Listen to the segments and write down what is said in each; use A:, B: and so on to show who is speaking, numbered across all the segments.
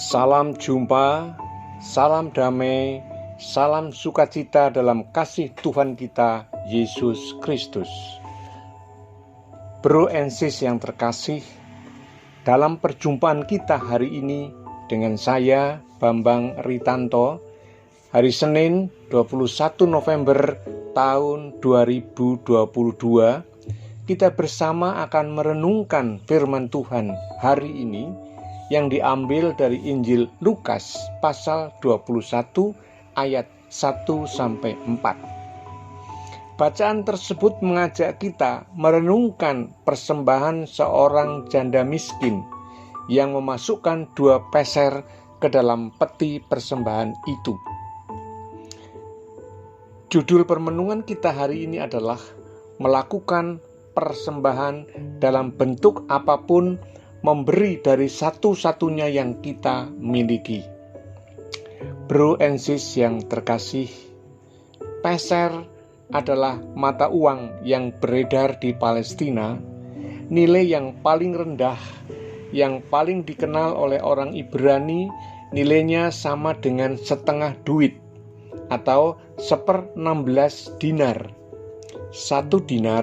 A: Salam jumpa, salam damai, salam sukacita dalam kasih Tuhan kita, Yesus Kristus. Bro and sis yang terkasih, dalam perjumpaan kita hari ini dengan saya, Bambang Ritanto, hari Senin 21 November tahun 2022, kita bersama akan merenungkan firman Tuhan hari ini yang diambil dari Injil Lukas pasal 21 ayat 1-4. Bacaan tersebut mengajak kita merenungkan persembahan seorang janda miskin yang memasukkan 2 peser ke dalam peti persembahan itu. Judul permenungan kita hari ini adalah melakukan persembahan dalam bentuk apapun, memberi dari satu-satunya yang kita miliki. Bro and sis yang terkasih, peser adalah mata uang yang beredar di Palestina, nilai yang paling rendah, yang paling dikenal oleh orang Ibrani, nilainya sama dengan setengah duit atau 1/16 dinar. 1 dinar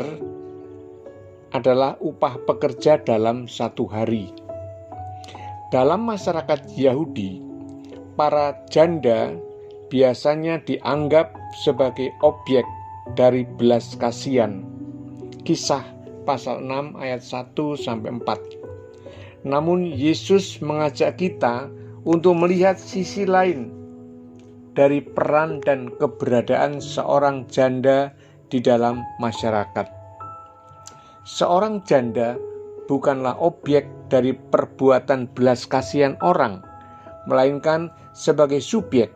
A: adalah upah pekerja dalam 1 hari. Dalam masyarakat Yahudi, para janda biasanya dianggap sebagai objek dari belas kasihan. Kisah pasal 6 ayat 1-4. Namun Yesus mengajak kita untuk melihat sisi lain dari peran dan keberadaan seorang janda di dalam masyarakat. Seorang janda bukanlah objek dari perbuatan belas kasihan orang, melainkan sebagai subjek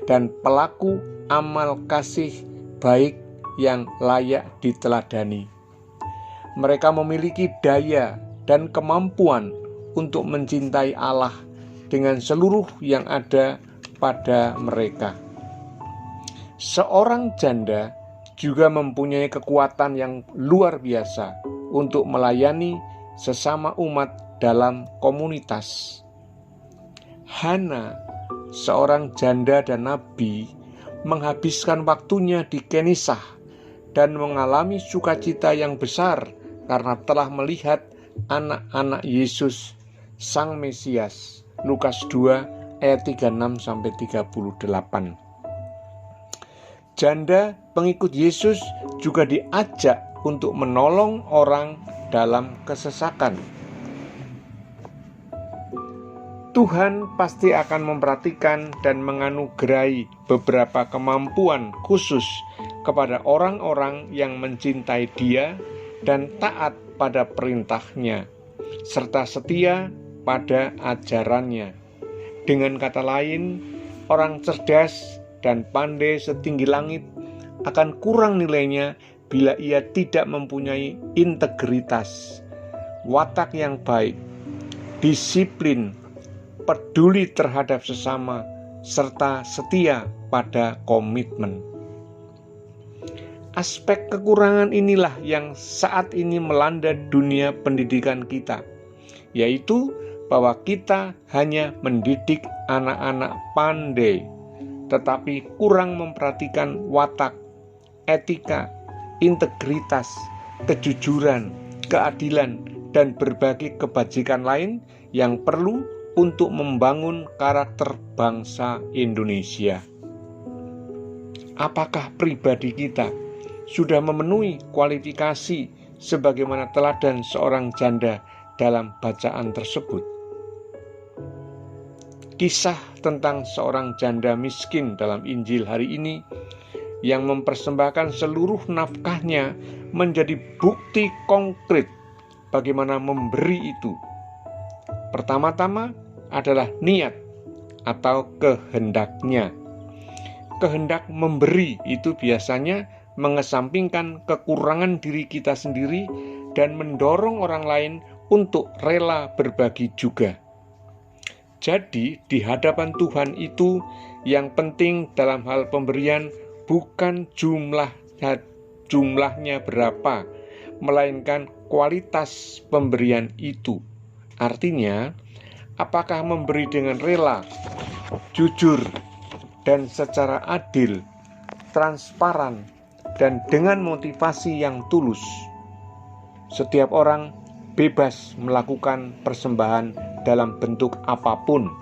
A: dan pelaku amal kasih baik yang layak diteladani. Mereka memiliki daya dan kemampuan untuk mencintai Allah dengan seluruh yang ada pada mereka. Seorang janda juga mempunyai kekuatan yang luar biasa untuk melayani sesama umat dalam komunitas. Hana, seorang janda dan nabi, menghabiskan waktunya di Kenisah dan mengalami sukacita yang besar karena telah melihat anak-anak Yesus, Sang Mesias. Lukas 2 ayat 36-38. Janda pengikut Yesus juga diajak untuk menolong orang dalam kesesakan. Tuhan pasti akan memperhatikan dan menganugerahi beberapa kemampuan khusus kepada orang-orang yang mencintai Dia dan taat pada perintahnya, serta setia pada ajarannya. Dengan kata lain, orang cerdas dan pandai setinggi langit akan kurang nilainya bila ia tidak mempunyai integritas, watak yang baik, disiplin, peduli terhadap sesama, serta setia pada komitmen. Aspek kekurangan inilah yang saat ini melanda dunia pendidikan kita, yaitu bahwa kita hanya mendidik anak-anak pandai, tetapi kurang memperhatikan watak, etika, integritas, kejujuran, keadilan, dan berbagai kebajikan lain yang perlu untuk membangun karakter bangsa Indonesia. Apakah pribadi kita sudah memenuhi kualifikasi sebagaimana teladan seorang janda dalam bacaan tersebut? Kisah tentang seorang janda miskin dalam Injil hari ini yang mempersembahkan seluruh nafkahnya menjadi bukti konkret bagaimana memberi itu. Pertama-tama adalah niat atau kehendaknya. Kehendak memberi itu biasanya mengesampingkan kekurangan diri kita sendiri dan mendorong orang lain untuk rela berbagi juga. Jadi di hadapan Tuhan itu yang penting dalam hal pemberian bukan jumlahnya berapa, melainkan kualitas pemberian itu. Artinya Apakah memberi dengan rela, jujur, dan secara adil, transparan, dan dengan motivasi yang tulus? Setiap orang bebas melakukan persembahan dalam bentuk apapun.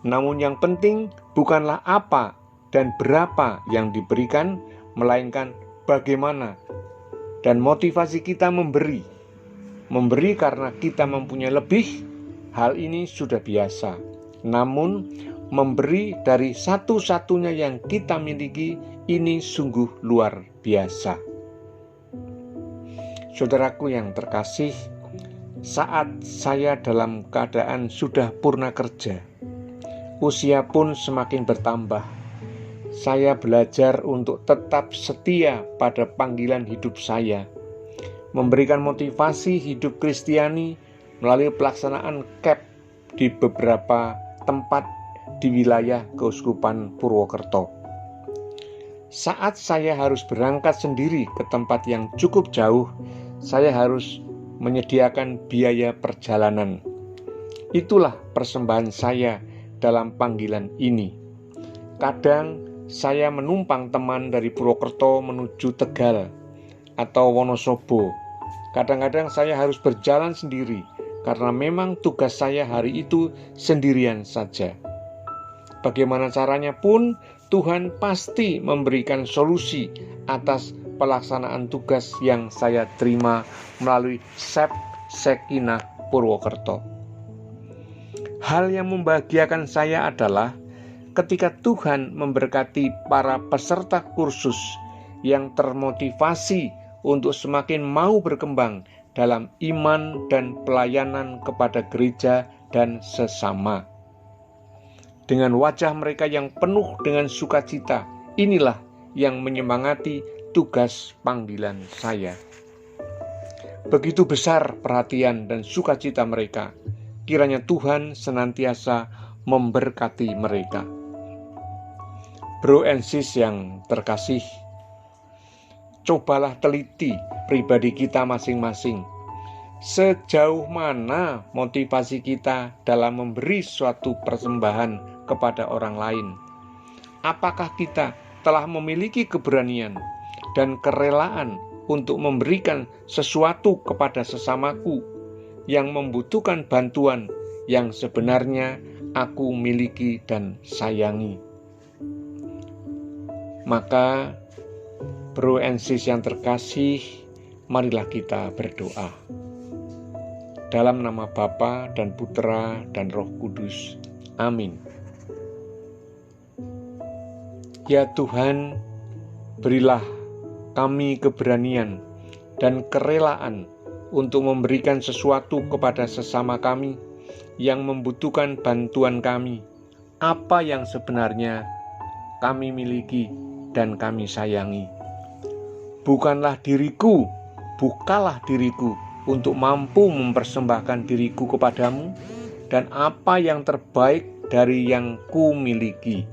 A: Namun yang penting bukanlah apa dan berapa yang diberikan, melainkan bagaimana dan motivasi kita memberi. Memberi karena kita mempunyai lebih, hal ini sudah biasa. Namun memberi dari satu-satunya yang kita miliki, ini sungguh luar biasa. Saudaraku yang terkasih, saat saya dalam keadaan sudah purna kerja, usia pun semakin bertambah, saya belajar untuk tetap setia pada panggilan hidup saya, memberikan motivasi hidup Kristiani melalui pelaksanaan KEP di beberapa tempat di wilayah Keuskupan Purwokerto. Saat saya harus berangkat sendiri ke tempat yang cukup jauh, saya harus menyediakan biaya perjalanan. Itulah persembahan saya dalam panggilan ini. Kadang saya menumpang teman dari Purwokerto menuju Tegal atau Wonosobo. Kadang-kadang saya harus berjalan sendiri karena memang tugas saya hari itu sendirian saja. Bagaimana caranya pun, Tuhan pasti memberikan solusi atas pelaksanaan tugas yang saya terima melalui SEP Sekinah Purwokerto. Hal yang membahagiakan saya adalah ketika Tuhan memberkati para peserta kursus yang termotivasi untuk semakin mau berkembang dalam iman dan pelayanan kepada gereja dan sesama. Dengan wajah mereka yang penuh dengan sukacita, inilah yang menyemangati tugas panggilan saya. Begitu besar perhatian dan sukacita mereka. Kiranya Tuhan senantiasa memberkati mereka. Bro and sis yang terkasih, cobalah teliti pribadi kita masing-masing. Sejauh mana motivasi kita dalam memberi suatu persembahan kepada orang lain? Apakah kita telah memiliki keberanian dan kerelaan untuk memberikan sesuatu kepada sesamaku yang membutuhkan bantuan yang sebenarnya aku miliki dan sayangi? Maka, bro and sis yang terkasih, marilah kita berdoa. Dalam nama Bapa dan Putra dan Roh Kudus. Amin. Ya Tuhan, berilah kami keberanian dan kerelaan untuk memberikan sesuatu kepada sesama kami yang membutuhkan bantuan kami, apa yang sebenarnya kami miliki dan kami sayangi. Bukalah diriku untuk mampu mempersembahkan diriku kepadamu dan apa yang terbaik dari yang ku miliki.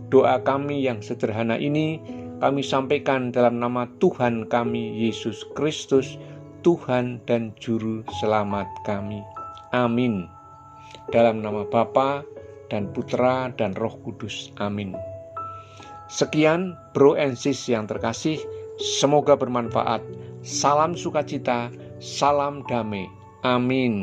A: Doa kami yang sederhana ini kami sampaikan dalam nama Tuhan kami Yesus Kristus, Tuhan dan Juru Selamat kami. Amin. Dalam nama Bapa dan Putra dan Roh Kudus. Amin. Sekian bro and sis yang terkasih, semoga bermanfaat. Salam sukacita, salam damai. Amin.